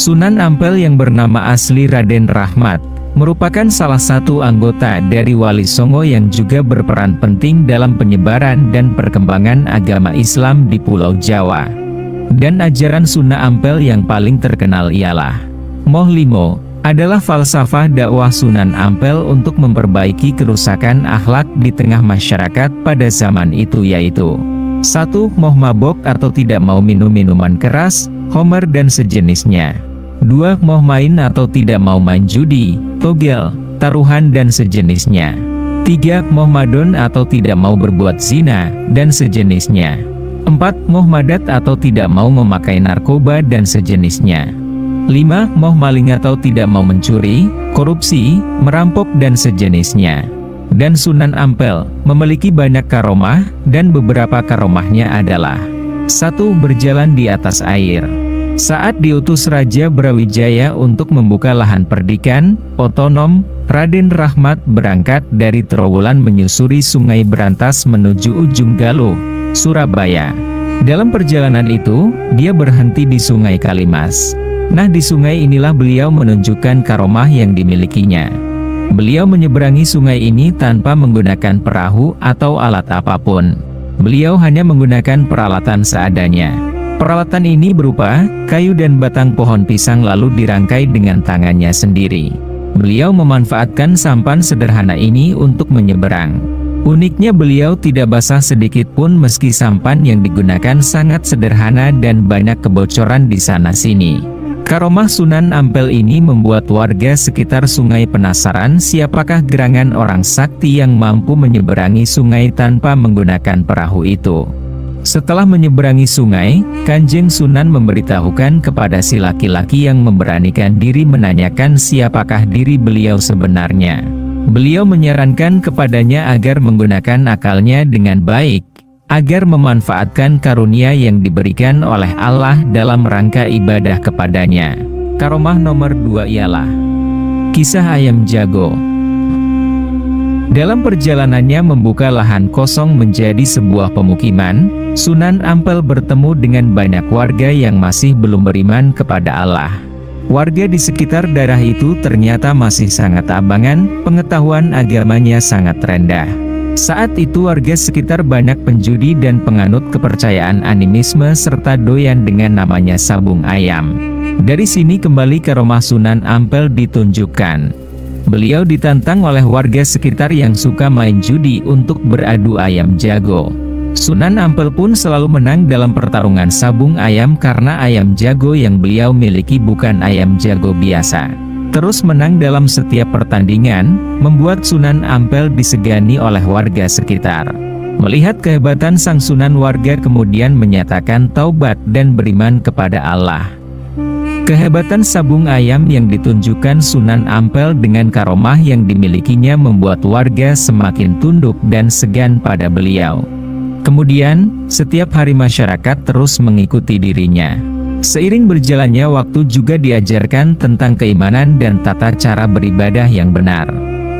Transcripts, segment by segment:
Sunan Ampel yang bernama asli Raden Rahmat, merupakan salah satu anggota dari Wali Songo yang juga berperan penting dalam penyebaran dan perkembangan agama Islam di Pulau Jawa. Dan ajaran Sunan Ampel yang paling terkenal ialah Moh Limo, adalah falsafah dakwah Sunan Ampel untuk memperbaiki kerusakan akhlak di tengah masyarakat pada zaman itu, yaitu 1. Moh mabok atau tidak mau minum minuman keras, homer dan sejenisnya. 2. Moh main atau tidak mau main judi, togel, taruhan dan sejenisnya. 3. Moh madon atau tidak mau berbuat zina dan sejenisnya. 4. Moh madat atau tidak mau memakai narkoba dan sejenisnya. 5. Moh maling atau tidak mau mencuri, korupsi, merampok dan sejenisnya. Dan Sunan Ampel memiliki banyak karomah, dan beberapa karomahnya adalah 1. Berjalan di atas air. Saat diutus Raja Brawijaya untuk membuka lahan perdikan otonom, Raden Rahmat berangkat dari Trowulan menyusuri Sungai Berantas menuju ujung Galuh, Surabaya. Dalam perjalanan itu, dia berhenti di Sungai Kalimas. Nah, di sungai inilah beliau menunjukkan karomah yang dimilikinya. Beliau menyeberangi sungai ini tanpa menggunakan perahu atau alat apapun. Beliau hanya menggunakan peralatan seadanya. Peralatan ini berupa kayu dan batang pohon pisang lalu dirangkai dengan tangannya sendiri. Beliau memanfaatkan sampan sederhana ini untuk menyeberang. Uniknya beliau tidak basah sedikit pun meski sampan yang digunakan sangat sederhana dan banyak kebocoran di sana-sini. Karomah Sunan Ampel ini membuat warga sekitar sungai penasaran siapakah gerangan orang sakti yang mampu menyeberangi sungai tanpa menggunakan perahu itu. Setelah menyeberangi sungai, Kanjeng Sunan memberitahukan kepada si laki-laki yang memberanikan diri menanyakan siapakah diri beliau sebenarnya. Beliau menyarankan kepadanya agar menggunakan akalnya dengan baik, agar memanfaatkan karunia yang diberikan oleh Allah dalam rangka ibadah kepadanya. Karomah nomor 2 ialah kisah ayam jago. Dalam perjalanannya membuka lahan kosong menjadi sebuah pemukiman, Sunan Ampel bertemu dengan banyak warga yang masih belum beriman kepada Allah. Warga di sekitar daerah itu ternyata masih sangat abangan, pengetahuan agamanya sangat rendah. Saat itu warga sekitar banyak penjudi dan penganut kepercayaan animisme serta doyan dengan namanya sabung ayam. Dari sini kembali karomah Sunan Ampel ditunjukkan. Beliau ditantang oleh warga sekitar yang suka main judi untuk beradu ayam jago. Sunan Ampel pun selalu menang dalam pertarungan sabung ayam karena ayam jago yang beliau miliki bukan ayam jago biasa. Terus menang dalam setiap pertandingan, membuat Sunan Ampel disegani oleh warga sekitar. Melihat kehebatan sang Sunan, warga kemudian menyatakan taubat dan beriman kepada Allah. Kehebatan sabung ayam yang ditunjukkan Sunan Ampel dengan karomah yang dimilikinya membuat warga semakin tunduk dan segan pada beliau. Kemudian, setiap hari masyarakat terus mengikuti dirinya. Seiring berjalannya waktu juga diajarkan tentang keimanan dan tata cara beribadah yang benar.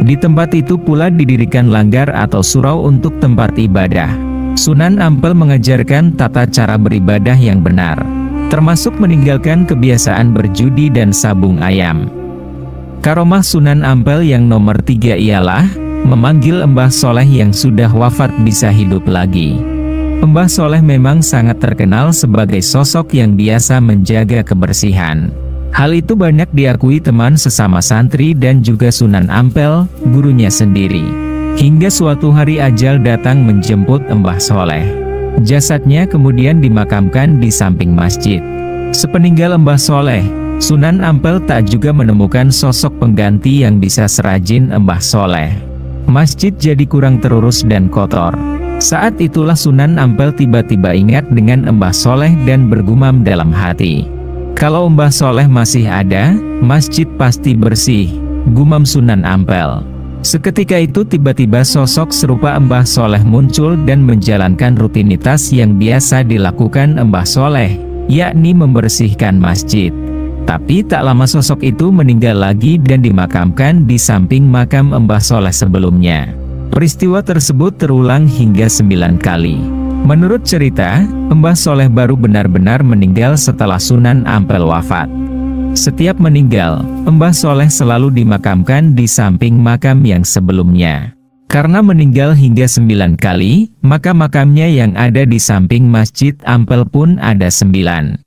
Di tempat itu pula didirikan langgar atau surau untuk tempat ibadah. Sunan Ampel mengajarkan tata cara beribadah yang benar, termasuk meninggalkan kebiasaan berjudi dan sabung ayam. Karomah Sunan Ampel yang nomor 3 ialah memanggil Mbah Soleh yang sudah wafat bisa hidup lagi. Mbah Soleh memang sangat terkenal sebagai sosok yang biasa menjaga kebersihan. Hal itu banyak diakui teman sesama santri dan juga Sunan Ampel, gurunya sendiri. Hingga suatu hari ajal datang menjemput Mbah Soleh. Jasadnya kemudian dimakamkan di samping masjid. Sepeninggal Mbah Soleh, Sunan Ampel tak juga menemukan sosok pengganti yang bisa serajin Mbah Soleh. Masjid jadi kurang terurus dan kotor. Saat itulah Sunan Ampel tiba-tiba ingat dengan Mbah Soleh dan bergumam dalam hati. Kalau Mbah Soleh masih ada, masjid pasti bersih, gumam Sunan Ampel. Seketika itu tiba-tiba sosok serupa Mbah Soleh muncul dan menjalankan rutinitas yang biasa dilakukan Mbah Soleh, yakni membersihkan masjid. Tapi tak lama sosok itu meninggal lagi dan dimakamkan di samping makam Mbah Soleh sebelumnya. Peristiwa tersebut terulang hingga 9 kali. Menurut cerita, Mbah Soleh baru benar-benar meninggal setelah Sunan Ampel wafat. Setiap meninggal, Mbah Soleh selalu dimakamkan di samping makam yang sebelumnya. Karena meninggal hingga 9 kali, maka makamnya yang ada di samping Masjid Ampel pun ada 9.